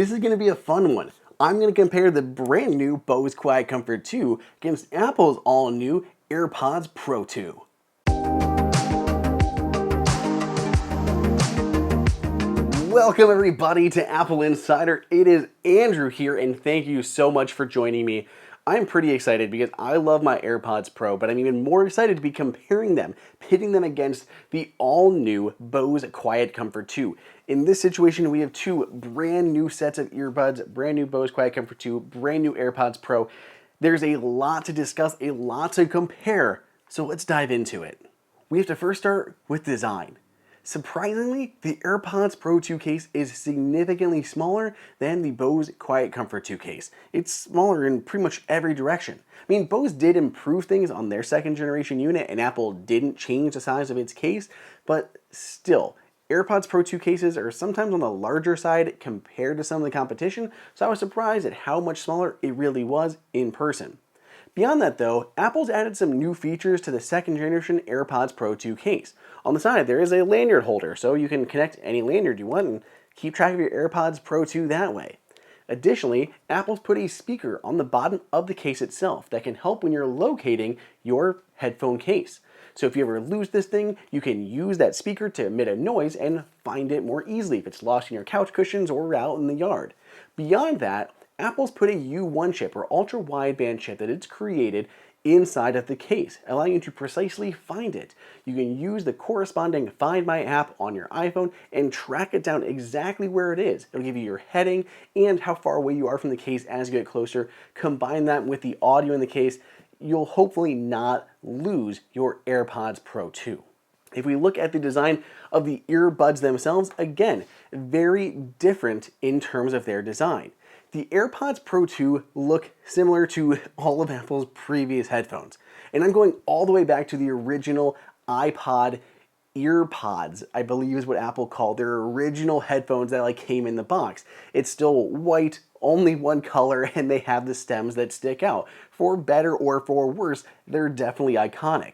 This is going to be a fun one. I'm going to compare the brand new Bose QuietComfort 2 against Apple's all-new AirPods Pro 2. Welcome everybody to Apple Insider. It is Andrew here, and thank you so much for joining me. I'm pretty excited because I love my AirPods Pro, but I'm even more excited to be comparing them, pitting them against the all-new Bose QuietComfort 2. In this situation, we have two brand new sets of earbuds, brand new Bose QuietComfort 2, brand new AirPods Pro. There's a lot to discuss, a lot to compare, so let's dive into it. We have to first start with design. Surprisingly, the AirPods Pro 2 case is significantly smaller than the Bose QuietComfort 2 case. It's smaller in pretty much every direction. I mean, Bose did improve things on their second generation unit and Apple didn't change the size of its case, but still, AirPods Pro 2 cases are sometimes on the larger side compared to some of the competition, so I was surprised at how much smaller it really was in person. Beyond that though, Apple's added some new features to the second generation AirPods Pro 2 case. On the side there is a lanyard holder, so you can connect any lanyard you want and keep track of your AirPods Pro 2 that way. Additionally, Apple's put a speaker on the bottom of the case itself that can help when you're locating your headphone case. So if you ever lose this thing, you can use that speaker to emit a noise and find it more easily if it's lost in your couch cushions or out in the yard. Beyond that, Apple's put a U1 chip or ultra-wideband chip that it's created inside of the case, allowing you to precisely find it. You can use the corresponding Find My app on your iPhone and track it down exactly where it is. It'll give you your heading and how far away you are from the case as you get closer. Combine that with the audio in the case, you'll hopefully not lose your AirPods Pro 2. If we look at the design of the earbuds themselves, again, very different in terms of their design. The AirPods Pro 2 look similar to all of Apple's previous headphones. And I'm going all the way back to the original iPod EarPods, I believe is what Apple called their original headphones that came in the box. It's still white, only one color, and they have the stems that stick out. For better or for worse, they're definitely iconic.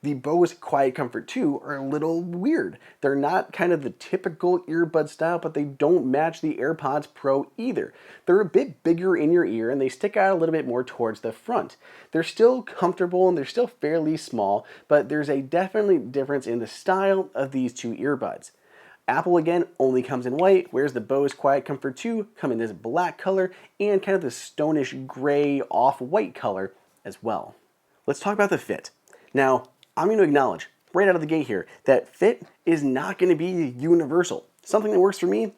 The Bose QuietComfort 2 are a little weird. They're not kind of the typical earbud style, but they don't match the AirPods Pro either. They're a bit bigger in your ear and they stick out a little bit more towards the front. They're still comfortable and they're still fairly small, but there's a definitely difference in the style of these two earbuds. Apple again only comes in white, whereas the Bose QuietComfort 2 come in this black color and kind of the stonish gray off-white color as well. Let's talk about the fit. Now, I'm going to acknowledge right out of the gate here that fit is not going to be universal. Something that works for me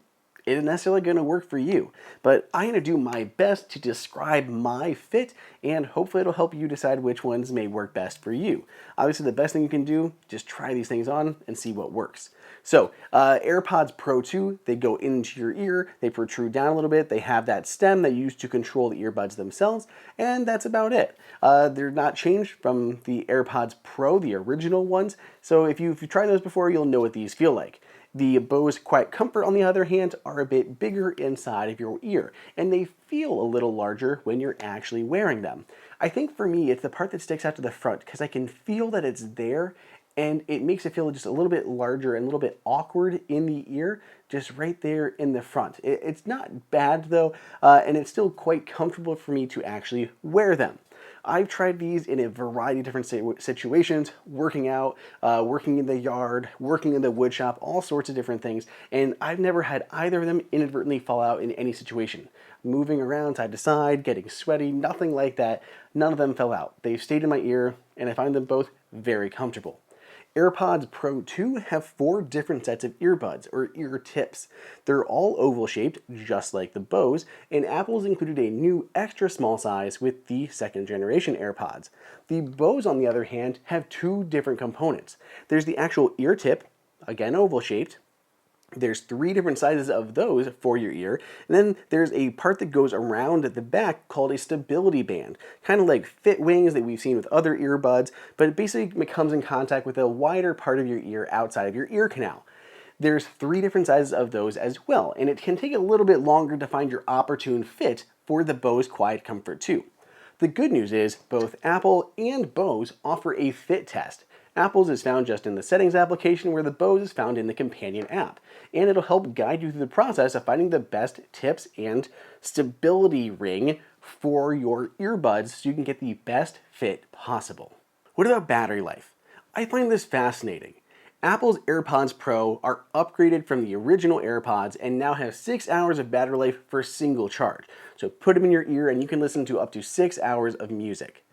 isn't necessarily going to work for you, but I'm going to do my best to describe my fit and hopefully it'll help you decide which ones may work best for you. Obviously the best thing you can do, just try these things on and see what works. So AirPods Pro 2, they go into your ear, they protrude down a little bit, they have that stem that you use to control the earbuds themselves, and that's about it. They're not changed from the AirPods Pro, the original ones, so if you've tried those before, you'll know what these feel like. The Bose QuietComfort, on the other hand, are a bit bigger inside of your ear, and they feel a little larger when you're actually wearing them. I think for me, it's the part that sticks out to the front, because I can feel that it's there, and it makes it feel just a little bit larger and a little bit awkward in the ear, just right there in the front. It's not bad though, and it's still quite comfortable for me to actually wear them. I've tried these in a variety of different situations, working out, working in the yard, working in the wood shop, all sorts of different things, and I've never had either of them inadvertently fall out in any situation. Moving around side to side, getting sweaty, nothing like that, none of them fell out. They've stayed in my ear, and I find them both very comfortable. AirPods Pro 2 have 4 different sets of earbuds, or ear tips. They're all oval shaped, just like the Bose, and Apple's included a new extra small size with the second generation AirPods. The Bose, on the other hand, have 2 different components. There's the actual ear tip, again oval shaped. There's 3 different sizes of those for your ear, and then there's a part that goes around at the back called a stability band, kind of like fit wings that we've seen with other earbuds, but it basically comes in contact with a wider part of your ear outside of your ear canal. There's 3 different sizes of those as well, and it can take a little bit longer to find your opportune fit for the Bose QuietComfort 2. The good news is both Apple and Bose offer a fit test. Apple's is found just in the Settings application, where the Bose is found in the Companion app. And it'll help guide you through the process of finding the best tips and stability ring for your earbuds so you can get the best fit possible. What about battery life? I find this fascinating. Apple's AirPods Pro are upgraded from the original AirPods and now have 6 hours of battery life for a single charge. So put them in your ear and you can listen to up to 6 hours of music.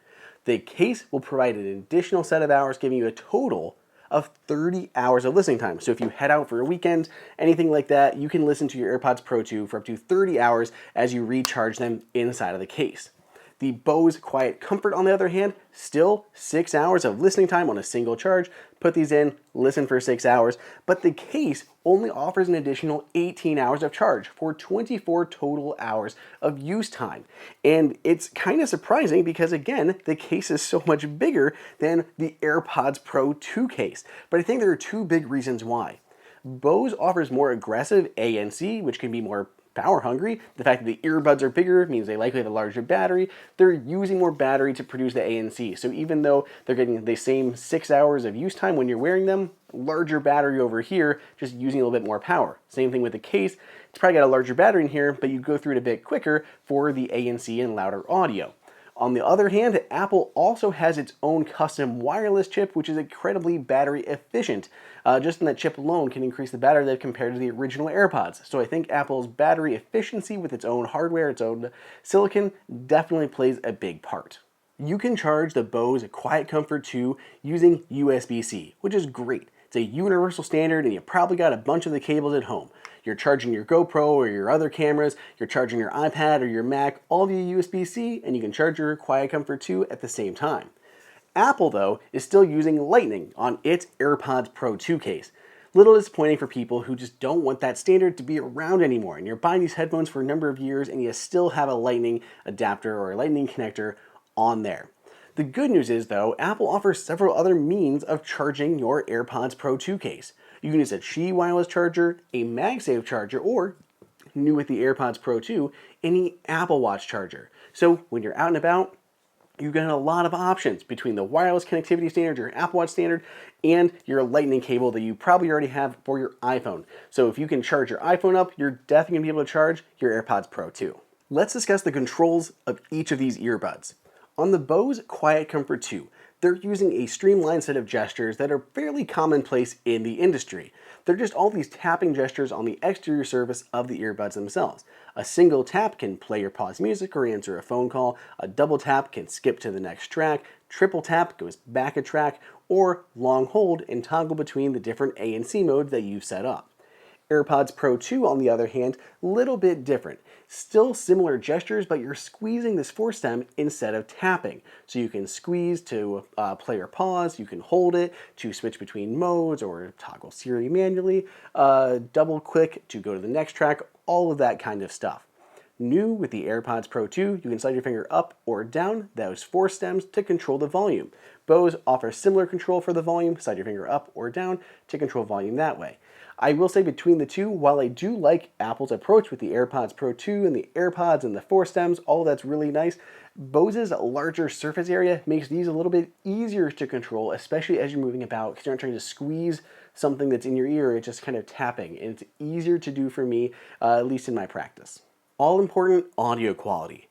The case will provide an additional set of hours, giving you a total of 30 hours of listening time. So if you head out for a weekend, anything like that, you can listen to your AirPods Pro 2 for up to 30 hours as you recharge them inside of the case. The Bose QuietComfort, on the other hand, still 6 hours of listening time on a single charge. Put these in, listen for 6 hours, but the case only offers an additional 18 hours of charge for 24 total hours of use time. And it's kind of surprising because, again, the case is so much bigger than the AirPods Pro 2 case. But I think there are two big reasons why. Bose offers more aggressive ANC, which can be more power hungry. The fact that the earbuds are bigger means they likely have a larger battery. They're using more battery to produce the ANC. So even though they're getting the same 6 hours of use time when you're wearing them, larger battery over here, just using a little bit more power. Same thing with the case. It's probably got a larger battery in here, but you go through it a bit quicker for the ANC and louder audio. On the other hand, Apple also has its own custom wireless chip, which is incredibly battery efficient. Just in that chip alone can increase the battery life compared to the original AirPods. So I think Apple's battery efficiency with its own hardware, its own silicon, definitely plays a big part. You can charge the Bose QuietComfort II using USB-C, which is great. It's a universal standard and you probably got a bunch of the cables at home. You're charging your GoPro or your other cameras, you're charging your iPad or your Mac, all via USB-C, and you can charge your QuietComfort 2 at the same time. Apple, though, is still using Lightning on its AirPods Pro 2 case. Little disappointing for people who just don't want that standard to be around anymore, and you're buying these headphones for a number of years and you still have a Lightning adapter or a Lightning connector on there. The good news is, though, Apple offers several other means of charging your AirPods Pro 2 case. You can use a Qi wireless charger, a MagSafe charger, or, new with the AirPods Pro 2, any Apple Watch charger. So when you're out and about, you get a lot of options between the wireless connectivity standard, your Apple Watch standard, and your Lightning cable that you probably already have for your iPhone. So if you can charge your iPhone up, you're definitely going to be able to charge your AirPods Pro 2. Let's discuss the controls of each of these earbuds. On the Bose QuietComfort 2, they're using a streamlined set of gestures that are fairly commonplace in the industry. They're just all these tapping gestures on the exterior surface of the earbuds themselves. A single tap can play or pause music or answer a phone call. A double tap can skip to the next track. Triple tap goes back a track, or long hold and toggle between the different ANC modes that you've set up. AirPods Pro 2, on the other hand, a little bit different. Still similar gestures, but you're squeezing this force stem instead of tapping. So you can squeeze to play or pause, you can hold it to switch between modes or toggle Siri manually, double click to go to the next track, all of that kind of stuff. New with the AirPods Pro 2, you can slide your finger up or down those force stems to control the volume. Bose offers similar control for the volume, slide your finger up or down to control volume that way. I will say between the two, while I do like Apple's approach with the AirPods Pro 2 and the AirPods and the force stems, all that's really nice, Bose's larger surface area makes these a little bit easier to control, especially as you're moving about, because you're not trying to squeeze something that's in your ear, it's just kind of tapping, and it's easier to do for me, at least in my practice. All important audio quality.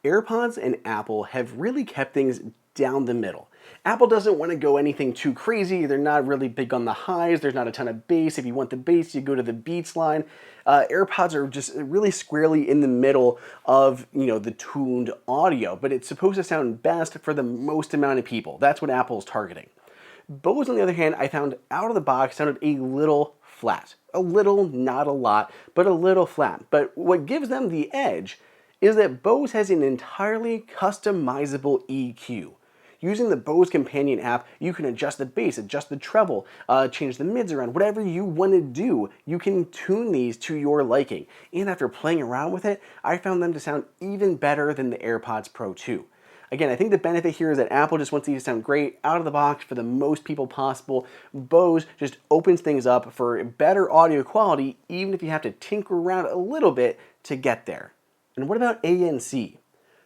AirPods and Apple have really kept things down the middle. Apple doesn't want to go anything too crazy. They're not really big on the highs. There's not a ton of bass. If you want the bass, you go to the Beats line. AirPods are just really squarely in the middle of, the tuned audio, but it's supposed to sound best for the most amount of people. That's what Apple's targeting. Bose, on the other hand, I found out of the box sounded a little flat. A little, not a lot, but a little flat. But what gives them the edge is that Bose has an entirely customizable EQ. Using the Bose Companion app, you can adjust the bass, adjust the treble, change the mids around, whatever you want to do, you can tune these to your liking. And after playing around with it, I found them to sound even better than the AirPods Pro 2. Again, I think the benefit here is that Apple just wants these to sound great out of the box for the most people possible. Bose just opens things up for better audio quality, even if you have to tinker around a little bit to get there. And what about ANC?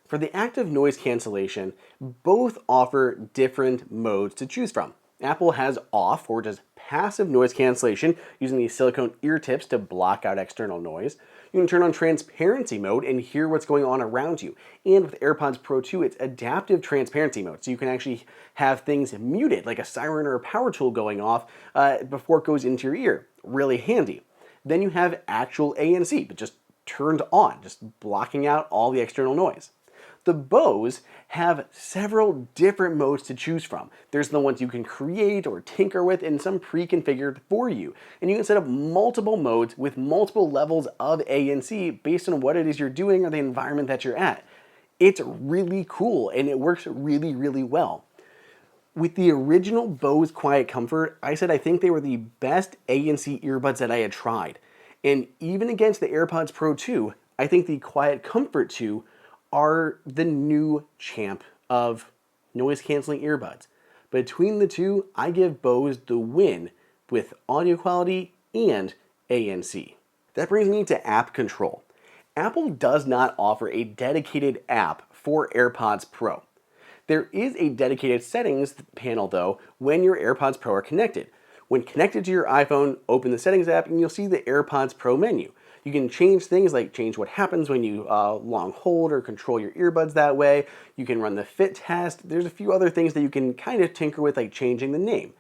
For the active noise cancellation, both offer different modes to choose from. Apple has off, or just passive noise cancellation using these silicone ear tips to block out external noise. You can turn on transparency mode and hear what's going on around you. And with AirPods Pro 2, it's adaptive transparency mode, so you can actually have things muted, like a siren or a power tool going off before it goes into your ear. Really handy. Then you have actual ANC, but just turned on, just blocking out all the external noise. The Bose have several different modes to choose from. There's the ones you can create or tinker with and some pre-configured for you. And you can set up multiple modes with multiple levels of ANC based on what it is you're doing or the environment that you're at. It's really cool and it works really, really well. With the original Bose QuietComfort, I said I think they were the best ANC earbuds that I had tried. And even against the AirPods Pro 2, I think the QuietComfort 2 are the new champ of noise canceling earbuds. Between the two, I give Bose the win with audio quality and ANC. That brings me to app control. Apple does not offer a dedicated app for AirPods Pro. There is a dedicated settings panel though when your AirPods Pro are connected. When connected to your iPhone, open the settings app and you'll see the AirPods Pro menu. You can change things like change what happens when you long hold or control your earbuds that way. You can run the fit test. There's a few other things that you can kind of tinker with, like changing the name.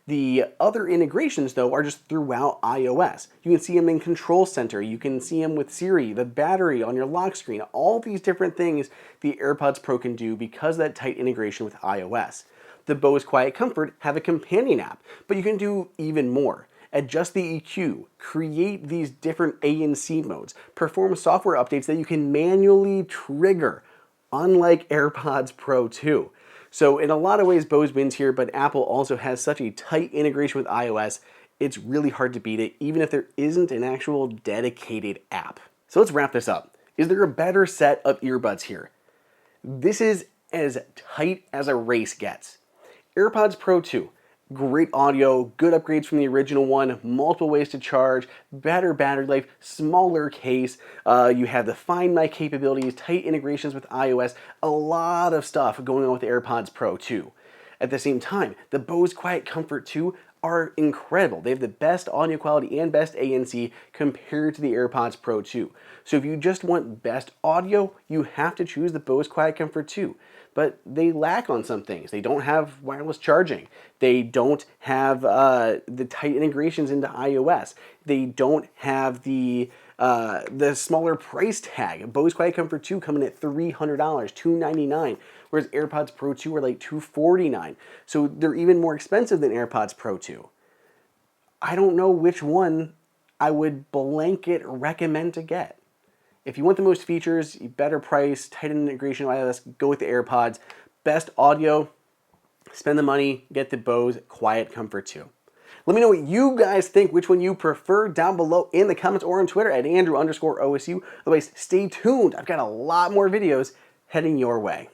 The other integrations though are just throughout iOS. You can see them in Control Center, you can see them with Siri, the battery on your lock screen, all these different things the AirPods Pro can do because of that tight integration with iOS. The Bose QuietComfort have a companion app, but you can do even more. Adjust the EQ, create these different ANC modes, perform software updates that you can manually trigger, unlike AirPods Pro 2. So in a lot of ways, Bose wins here, but Apple also has such a tight integration with iOS, it's really hard to beat it, even if there isn't an actual dedicated app. So let's wrap this up. Is there a better set of earbuds here? This is as tight as a race gets. AirPods Pro 2. Great audio, good upgrades from the original one, multiple ways to charge, better battery life, smaller case, you have the Find My capabilities, tight integrations with iOS, a lot of stuff going on with the AirPods Pro 2. At the same time, the Bose QuietComfort 2 are incredible. They have the best audio quality and best ANC compared to the AirPods Pro 2. So if you just want best audio, you have to choose the Bose QuietComfort 2. But they lack on some things. They don't have wireless charging. They don't have the tight integrations into iOS. They don't have the smaller price tag. Bose QuietComfort 2 coming at $300, $299, whereas AirPods Pro 2 are like $249. So they're even more expensive than AirPods Pro 2. I don't know which one I would blanket recommend to get. If you want the most features, better price, tight integration with iOS, go with the AirPods. Best audio, spend the money, get the Bose QuietComfort 2. Let me know what you guys think, which one you prefer down below in the comments or on Twitter at Andrew_OSU. Otherwise, stay tuned. I've got a lot more videos heading your way.